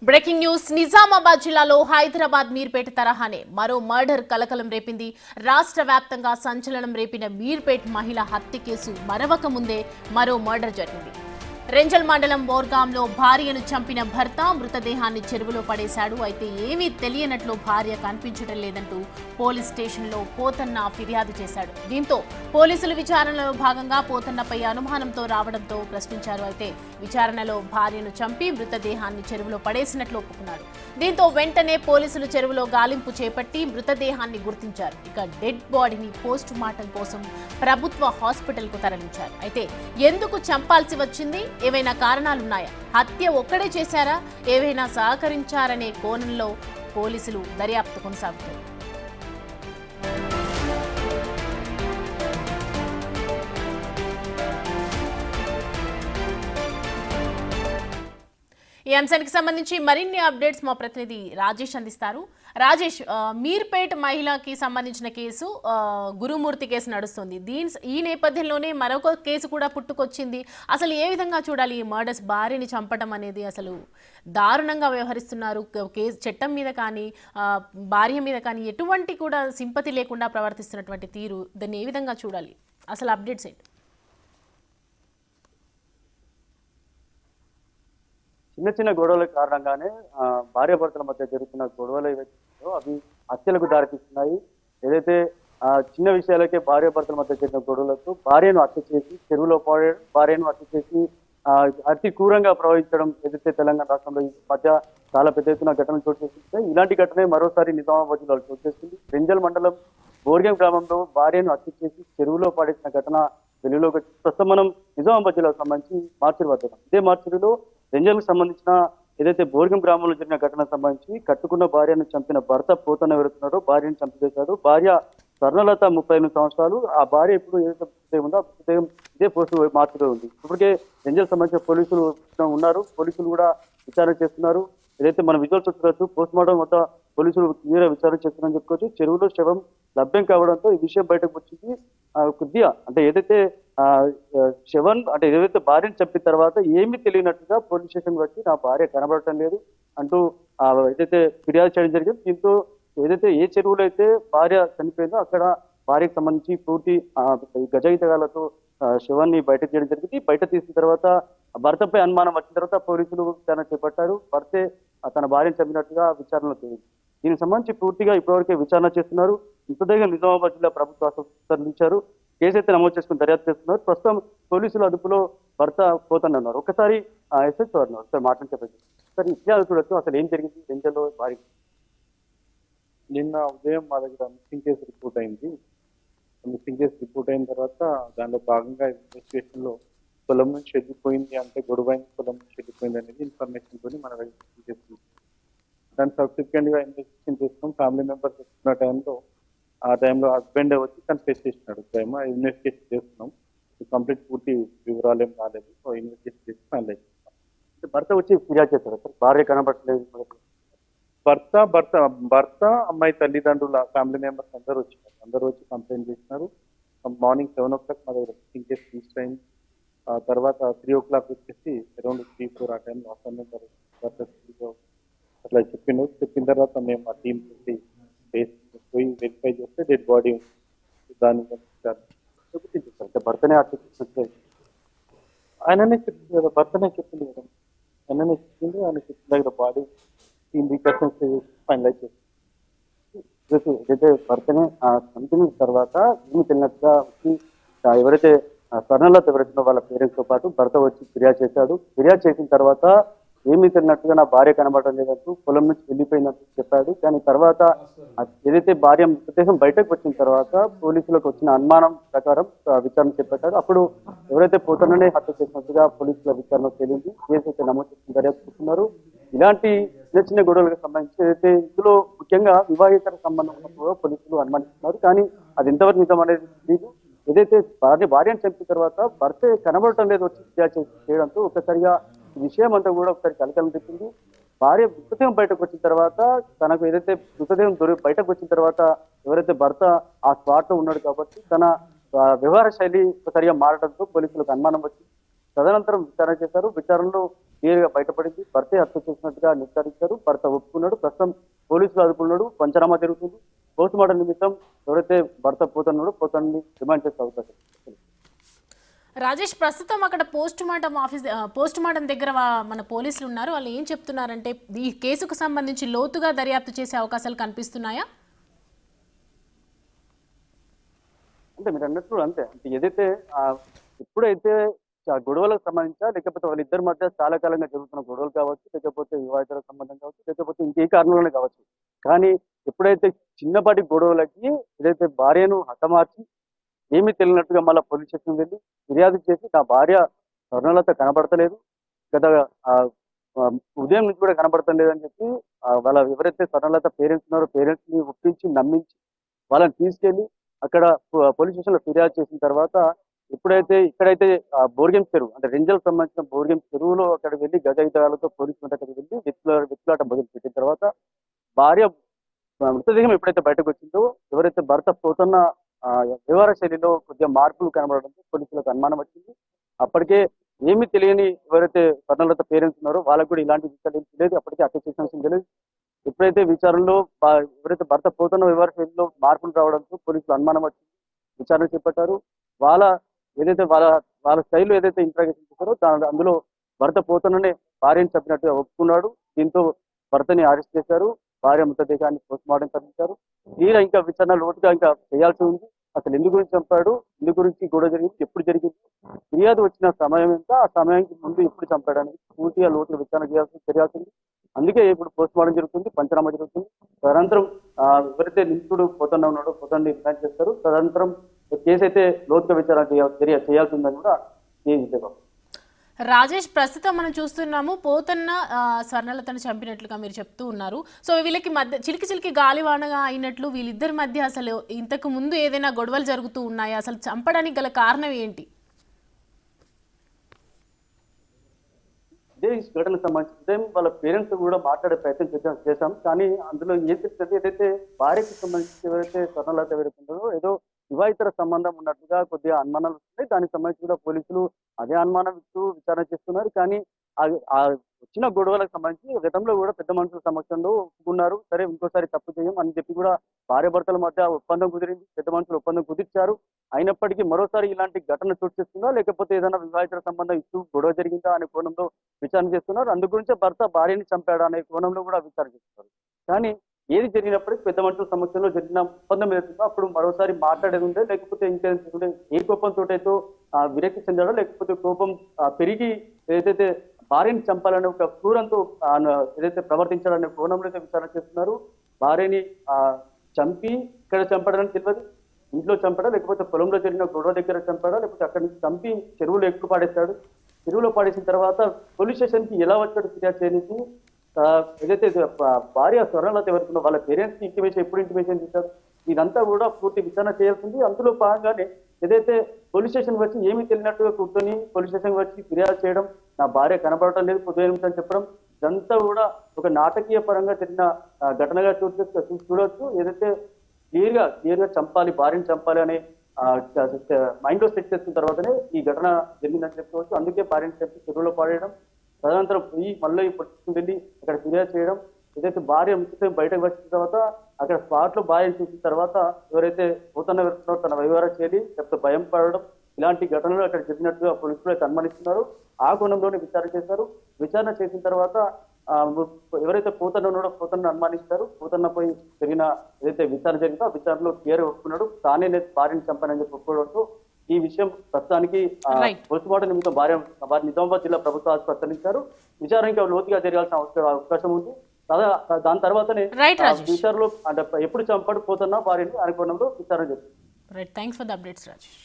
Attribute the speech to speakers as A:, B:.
A: Breaking news Nizamabad జిల్లాలో హైదరాబాద్ మీర్పేట తరహానే మరో murder కలకలం రేపింది. రాష్ట్ర వ్యాప్తంగా సంచలనం రేపిన మీర్పేట్ మహిళ హత్య కేసు మరవక ముందే మరో మర్డర్ జరిగింది. రెంజల్ మండలం బోర్గాంలో భార్యను చంపిన భర్త మృతదేహాన్ని చెరువులో పడేశాడు. అయితే ఏమీ తెలియనట్లు భార్య కనిపించడం లేదంటూ పోలీస్ స్టేషన్లో పోతన్న ఫిర్యాదు చేశాడు. దీంతో పోలీసులు విచారణలో భాగంగా పోతన్నపై అనుమానంతో రావడంతో ప్రశ్నించారు. అయితే విచారణలో భార్యను చంపి మృతదేహాన్ని చెరువులో పడేసినట్లు ఒప్పుకున్నాడు. దీంతో వెంటనే పోలీసులు చెరువులో గాలింపు చేపట్టి మృతదేహాన్ని గుర్తించారు. ఇక డెడ్ బాడీని పోస్ట్ మార్టం కోసం ప్రభుత్వ హాస్పిటల్కు తరలించారు. అయితే ఎందుకు చంపాల్సి వచ్చింది, ఏవైనా కారణాలున్నాయా, హత్య ఒక్కడే చేశారా, ఏవైనా సహకరించారనే కోణంలో పోలీసులు దర్యాప్తు కొనసాగుతారు. ఈ అంశానికి సంబంధించి మరిన్ని అప్డేట్స్ మా ప్రతినిధి రాజేష్ అందిస్తారు. రాజేష్, మీర్పేట్ మహిళకి సంబంధించిన కేసు గురుమూర్తి కేసు నడుస్తుంది. ఈ నేపథ్యంలోనే మరొక కేసు కూడా పుట్టుకొచ్చింది. అసలు ఏ విధంగా చూడాలి ఈ మర్డర్స్? భార్యని చంపడం అనేది అసలు దారుణంగా వ్యవహరిస్తున్నారు. కేసు చట్టం మీద కానీ భార్య మీద కానీ ఎటువంటి కూడా సింపతి లేకుండా ప్రవర్తిస్తున్నటువంటి తీరు, దాన్ని ఏ విధంగా చూడాలి? అసలు అప్డేట్స్ ఏంటి?
B: చిన్న చిన్న గొడవల కారణంగానే భార్యాభర్తల మధ్య జరుగుతున్న గొడవలు ఏవైతే అవి హత్యలకు దారితీస్తున్నాయి. ఏదైతే చిన్న విషయాలకే భార్యాభర్తల మధ్య జరిగిన గొడవలతో భార్యను హత్య చేసి చెరువులో పడేయడం, భార్యను హత్య చేసి అతి క్రూరంగా ప్రవహించడం ఏదైతే తెలంగాణ రాష్ట్రంలో ఈ మధ్య చాలా పెద్ద ఎత్తున ఘటనలు చోటు చేసుకుంటాయి. ఇలాంటి ఘటనే మరోసారి నిజామాబాద్ జిల్లాలో చోటు చేసుకుంది. రెంజల్ మండలం బోర్గం గ్రామంలో భార్యను హత్య చేసి చెరువులో పడేసిన ఘటన వెలుగులోకి వచ్చి ప్రస్తుతం మనం నిజామాబాద్ జిల్లాకు సంబంధించి మార్చిరి వద్ద ఇదే మార్చిరిలో రెంజల్కు సంబంధించిన ఏదైతే బోర్గం గ్రామంలో జరిగిన ఘటనకు సంబంధించి కట్టుకున్న భార్యను చంపిన భర్త పోతన్న వెళుతున్నారో భార్యను చంపివేశాడు. భార్య స్వర్ణలత 38 సంవత్సరాలు. ఆ భార్య ఇప్పుడు ఏదైతే మృతదేహం ఉందో ఆ మృతదేహం ఇదే పోస్టు మార్చిలో ఉంది. ఇప్పటికే రెంజల్ సంబంధించిన పోలీసులు ఉన్నారు. పోలీసులు కూడా విచారణ చేస్తున్నారు. ఏదైతే మన విజువల్స్ చూడొచ్చు, పోస్ట్ మార్టం వద్ద పోలీసులు తీవ్ర విచారణ చేస్తున్నారని చెప్పుకోవచ్చు. చెరువులో శవం లభ్యం కావడంతో ఈ విషయం బయటకు వచ్చింది. కొద్దిగా అంటే ఏదైతే శవం అంటే ఏదైతే భార్యను చంపిన తర్వాత ఏమీ తెలియనట్టుగా పోలీస్ స్టేషన్ వచ్చి నా భార్య కనబడటం లేదు అంటూ ఏదైతే ఫిర్యాదు చేయడం జరిగింది. దీంతో ఏదైతే ఏ చెరువులో అయితే భార్య చనిపోయిందో అక్కడ భార్యకు సంబంధించి పూర్తి గజయితగాలతో శవాన్ని బయట తీయడం జరిగింది. బయట తీసిన తర్వాత భర్తపై అనుమానం వచ్చిన తర్వాత పోలీసులు విచారణ చేపట్టారు. భర్తే తన భార్యను చంపినట్టుగా విచారణలో తేలింది. దీనికి సంబంధించి పూర్తిగా ఇప్పటివరకే విచారణ చేస్తున్నారు. మృతదేహం నిజామాబాద్ జిల్లా ప్రభుత్వ ఆసుపత్రికి తరలించారు. కేసు అయితే నమోదు చేసుకుని దర్యాప్తు చేస్తున్నారు. ప్రస్తుతం పోలీసులు అదుపులో భర్త పోతన్నారు. ఒకసారి ఎస్ఎస్ వారు ఒకసారి మాట్లాడి చెప్పండి సార్, ఇట్లా చూడొచ్చు అసలు ఏం జరిగింది రెంజల్లో భార్య?
C: నిన్న ఉదయం మా దగ్గర మిస్సింగ్ కేసు రిపోర్ట్ అయింది. మిస్సింగ్ కేసు రిపోర్ట్ అయిన తర్వాత దానిలో భాగంగా ఇన్వెస్టిగేషన్ లో పొలం నుంచి వెళ్ళిపోయింది, అంటే గొడవైన పొలం నుంచి వెళ్ళిపోయింది అనేది ఇన్ఫర్మేషన్ తోని మన దగ్గర చేస్తుంది. దాన్ని సబ్సిక్వెంట్ గా ఇన్వెస్టిగేషన్ చేస్తున్నాం. ఫ్యామిలీ మెంబర్స్ వస్తున్న టైంలో ఆ టైంలో హస్బెండ్ వచ్చి కన్ఫెస్ చేసినాడు. టైమ్ ఇన్వెస్టిగేషన్ చేస్తున్నాం. కంప్లీట్ పూర్తి వివరాలు ఏం రాలేదు. సో ఇన్వెస్టిగేషన్ చేసి ఫైనలైజ్ చేస్తాం.
B: భర్త వచ్చి ఫిర్యాదు చేస్తారు సార్, భార్య కనబడట్లేదు.
C: భర్త అమ్మాయి తల్లిదండ్రుల ఫ్యామిలీ మెంబర్స్ అందరూ వచ్చినారు. అందరూ వచ్చి కంప్లైంట్ చేసినారు. మార్నింగ్ 7 o'clock మా దగ్గర మిస్సింగ్ కేసు రిజిస్టర్ అయింది. తర్వాత 3 o'clock వచ్చేసి అరౌండ్ 3-4 ఆ టైంలో అట్లా చెప్పిన తర్వాత మేము ఆ టీం పెట్టి పోయి వెరిఫై చేస్తే డెడ్ బాడీ దాని
B: భర్తనే హత్య
C: ఆయననే చెప్పింది కదా, భర్తనే చెప్పింది కదా, ఆయననే చెప్పింది. ఆయన చెప్పిన దగ్గర బాడీ ఫైనలైజ్ చేస్తుంది.
B: ఏదైతే భర్తనే చంపిన తర్వాత ఏమి తెలియనట్టుగా వచ్చి ఎవరైతే స్వర్ణలత ఎవరైతే వాళ్ళ పేరెంట్స్ తో పాటు భర్త వచ్చి ఫిర్యాదు చేశాడు. ఫిర్యాదు చేసిన తర్వాత ఏమీ తెలియనట్టుగా నా భార్య కనబడడం లేదంటూ పొలం నుంచి వెళ్ళిపోయినట్టు చెప్పాడు. కానీ తర్వాత ఏదైతే భార్య మృతదేహం బయటకు వచ్చిన తర్వాత పోలీసులకు వచ్చిన అనుమానం ప్రకారం విచారణ చేపట్టారు. అప్పుడు ఎవరైతే పోతననే హత్య చేసినట్టుగా పోలీసుల విచారణ తేలింది. కేసు అయితే నమోదు చేసుకుని దర్యాప్తున్నారు. ఇలాంటి చిన్న చిన్న గొడవలకు సంబంధించి ఏదైతే ఇందులో ముఖ్యంగా వివాహేతర సంబంధం ఉన్నప్పుడు పోలీసులు అనుమానిస్తున్నారు. కానీ అది ఎంతవరకు నిజం అనేది తెలియదు. ఏదైతే భార్యను చంపిన తర్వాత భర్త కనబడటం లేదు వచ్చి ఫిర్యాదు చేయడంతో ఒక్కసారిగా ఈ విషయం అంతా కూడా ఒకసారి కలకలం తెచ్చింది. భార్య మృతదేహం బయటకు వచ్చిన తర్వాత తనకు ఏదైతే మృతదేహం బయటకు వచ్చిన తర్వాత ఎవరైతే భర్త ఆ స్పాట్ లో ఉన్నాడు కాబట్టి తన వ్యవహార శైలి ఒకసారిగా మారడంతో పోలీసులకు అనుమానం వచ్చింది. తదనంతరం విచారణ చేశారు. విచారణలో క్లియర్ గా బయటపడింది. భర్తే హత్య చేసినట్టుగా నిర్ధారించారు. భర్త ఒప్పుకున్నాడు. ప్రస్తుతం పోలీసులు అదుపున్నాడు. పంచనామా జరుగుతుంది. పోస్ట్ మార్టం నిమిత్తం ఎవరైతే భర్త పోతున్నాడో పోతాన్ని రిమాండ్ చేసే అవకాశం ఉంది.
A: రాజేష్, ప్రస్తుతం అక్కడ పోస్ట్ మార్టం దగ్గర మన పోలీసులు ఉన్నారు. వాళ్ళు ఏం చెప్తున్నారంటే ఈ కేసుకు సంబంధించి లోతుగా దర్యాప్తు చేసే అవకాశాలు కనిపిస్తున్నాయా?
B: అంటే మీరు అన్నట్లు అంతే. అంటే ఏదైతే ఎప్పుడైతే ఆ గొడవలకు సంబంధించా లేకపోతే వాళ్ళిద్దరి మధ్య చాలా కాలంగా జరుగుతున్న గొడవలు కావచ్చు, లేకపోతే వివాహితర సంబంధం కావచ్చు, లేకపోతే ఇంకే కారణాలనే కావచ్చు. కానీ ఎప్పుడైతే చిన్నపాటి గొడవలకి ఏదైతే భార్యను హతమార్చి ఏమీ తెలియనట్టుగా మళ్ళీ పోలీస్ స్టేషన్ వెళ్ళి ఫిర్యాదు చేసి నా భార్య స్వర్ణలత కనబడతలేదు, గత ఆ, ఆ, ఉదయం నుంచి కూడా కనబడతలేదు అని చెప్పి వాళ్ళ ఎవరైతే స్వర్ణలత పేరెంట్స్ ఉన్నారో పేరెంట్స్ ని ఒప్పించి నమ్మించి వాళ్ళని తీసుకెళ్లి అక్కడ పోలీస్ స్టేషన్ లో ఫిర్యాదు చేసిన తర్వాత ఎప్పుడైతే ఇక్కడైతే బోర్గెం చెరువు అంటే రెంజల్ సంబంధించిన బోర్గెం చెరువులో అక్కడ వెళ్ళి గజయితాలతో పోలీసులు అక్కడికి వెళ్ళి వెతులాట మొదలు పెట్టిన తర్వాత భార్య మృతదేహం ఎప్పుడైతే బయటకు వచ్చిందో ఎవరైతే భర్త పోతున్న వ్యవహార శైలిలో కొద్దిగా మార్పులు కనబడడంతో పోలీసులకు అనుమానం వచ్చింది. అప్పటికే ఏమీ తెలియని ఎవరైతే స్వర్ణలత పేరెంట్స్ ఉన్నారో వాళ్ళకు కూడా ఇలాంటి విషయాలు ఏం తెలియదు. అప్పటికే హత్య చేసిన విషయం తెలియదు. ఎప్పుడైతే విచారణలో ఎవరైతే భర్త పోతున్న వ్యవహార శైలిలో మార్పులు రావడంతో పోలీసులు అనుమానం వచ్చింది. విచారణ చేపట్టారు. వాళ్ళ ఏదైతే వాళ్ళ స్టైల్లో ఏదైతే ఇంట్రాగేషన్ చేశారో అందులో భర్త పోతున్ననే భార్యను చెప్పినట్టుగా ఒప్పుకున్నాడు. దీంతో భర్తని అరెస్ట్ చేశారు. భార్య మృతదేహాన్ని పోస్ట్ మార్టం తరలించారు. తీరా ఇంకా విచారణ లోతుగా ఇంకా చేయాల్సి ఉంది. అసలు ఎందు గురించి చంపాడు, ఎందు గురించి గొడవ జరిగింది, ఎప్పుడు జరిగింది, ఫిర్యాదు వచ్చిన సమయం ఎంత, ఆ సమయానికి ముందు ఎప్పుడు చంపాడు అనేది పూర్తిగా లోతుగా విచారణ చేయాల్సింది. అందుకే ఇప్పుడు పోస్ట్ మార్టం జరుగుతుంది, పంచనామా జరుగుతుంది. తదనంతరం ఎవరైతే నిందితుడు పోతన్న ఉన్నాడో పోతాన్ని రిమాండ్ చేస్తారు. తదనంతరం కేసు అయితే లోతుగా విచారణ చేయాల్సిందని కూడా విజయబాబు.
A: రాజేష్, ప్రస్తుతం మనం చూస్తున్నాము పోతన్న స్వర్ణలతను చంపినట్లుగా మీరు చెప్తూ ఉన్నారు. సో వీళ్ళకి మధ్య చిలికి గాలివానగా అయినట్లు వీళ్ళిద్దరి మధ్య అసలు ఇంతకు ముందు ఏదైనా గొడవలు జరుగుతూ ఉన్నాయా? అసలు చంపడానికి గల కారణం ఏంటి?
B: ఇదే ఘటనకు సంబంధించి వాళ్ళ పేరెంట్స్ కూడా మాట్లాడే ప్రయత్నం చేశాం. కానీ అందులో ఏం తెలుస్తుంది, ఏదైతే భార్యకు సంబంధించి ఎవరైతే స్వర్ణలత ఎవరైతుందో ఏదో వివాహితర సంబంధం ఉన్నట్టుగా కొద్దిగా అనుమానాలు వస్తున్నాయి. దానికి సంబంధించి కూడా పోలీసులు అదే అనుమానం ఇస్తూ విచారణ చేస్తున్నారు. కానీ ఆ వచ్చిన గొడవలకు సంబంధించి గతంలో కూడా పెద్ద మనుషుల సమక్షంలో ఒప్పుకున్నారు. సరే ఇంకోసారి తప్పు చేయం అని చెప్పి కూడా భార్యాభర్తల మధ్య ఒప్పందం కుదిరింది. పెద్ద మనుషులు ఒప్పందం కుదిర్చారు. అయినప్పటికీ మరోసారి ఇలాంటి ఘటన చోటు చేస్తుందా లేకపోతే ఏదైనా వివాహితర సంబంధం ఇస్తూ గొడవ జరిగిందా అనే కోణంలో విచారణ చేస్తున్నారు. అందు గురించే భర్త భార్యని చంపాడా అనే కోణంలో కూడా విచారణ చేస్తున్నారు. కానీ ఏది జరిగినప్పటికీ పెద్ద మనుషుల సమక్షంలో జరిగిన ఒప్పందం ఏదైతుందో అప్పుడు మరోసారి మాట్లాడేది ఉండే, లేకపోతే ఇంకేంటే ఏ కోపంతో అయితే విరక్తి చెందాడో లేకపోతే కోపం పెరిగి ఏదైతే భార్యని చంపాలనే ఒక క్రూరంతో ఏదైతే ప్రవర్తించాడనే కోణంలో అయితే విచారణ చేస్తున్నారు. భార్యని చంపి ఇక్కడ చంపడానికి తెలియదు, ఇంట్లో చంపడా లేకపోతే పొలంలో జరిగిన గొడవ దగ్గర చంపాడా లేకపోతే అక్కడి నుంచి చంపి చెరువులో ఎక్కువ పాడేస్తాడు. చెరువులో పాడేసిన తర్వాత పోలీస్ స్టేషన్ కి ఎలా వచ్చాడు ఫిర్యాదు చేయడానికి, ఏదైతే భార్య స్వర్ణలత ఎవరుతుందో వాళ్ళ పేరెంట్స్ కి ఎప్పుడు ఇంటిమేషన్ చేశారు, ఇదంతా కూడా పూర్తి విచారణ చేయాల్సింది. అందులో భాగంగానే ఏదైతే పోలీస్ స్టేషన్ వచ్చి ఏమీ తెలియనట్టుగా కూర్చొని పోలీస్ స్టేషన్ వచ్చి ఫిర్యాదు చేయడం, నా భార్య కనబడటం లేదు పొద్దు నిమిషం చెప్పడం, ఇదంతా కూడా ఒక నాటకీయ పరంగా జరిగిన ఘటనగా చూడవచ్చు. ఏదైతే క్లియర్ గా చంపాలి, భార్యను చంపాలి అనే మైండ్ లో సెట్ చేసిన తర్వాతనే ఈ ఘటన జరిగిందని చెప్పుకోవచ్చు. అందుకే భార్యను చంపి చెరువులో పాడేయడం, తదనంతరం మళ్ళీ పొట్టుకుని వెళ్ళి అక్కడ ఫిర్యాదు చేయడం, ఏదైతే భార్య మృతదేహం బయటకు వచ్చిన తర్వాత అక్కడ స్పాట్ లో భార్యను చూసిన తర్వాత ఎవరైతే పోతన్న వెళ్తున్నారో తన వ్యవహారం చేయాలి లేకపోతే భయం పడడం, ఇలాంటి ఘటనలు అక్కడ జరిగినట్టుగా పోలీసులు అయితే అనుమానిస్తున్నారు. ఆ కోణంలోనే విచారణ చేశారు. విచారణ చేసిన తర్వాత ఎవరైతే పోతన్న ఉన్నాడో పోతన్న అనుమానిస్తారు. పోతన్నపై జరిగిన ఏదైతే విచారణ జరిగిందో ఆ విచారణలో క్లియర్ ఒప్పుకున్నాడు, తానే భార్యను చంపానని చెప్పి ఒప్పుకోవడంతో ఈ విషయం ప్రస్తుతానికి పోస్ట్ మార్టం నిమిత్తం భార్య నిజామాబాద్ జిల్లా ప్రభుత్వ ఆసుపత్రి తరలించారు. విచారణ ఇంకా లోతుగా జరగాల్సిన అవకాశం ఉంది. దాని తర్వాతనే విచారణలో అంటే ఎప్పుడు చంపాడు పోతున్నా భార్యని అనుకోవడంలో విచారణ చేస్తుంది.
A: Right, thanks for the updates Rajesh.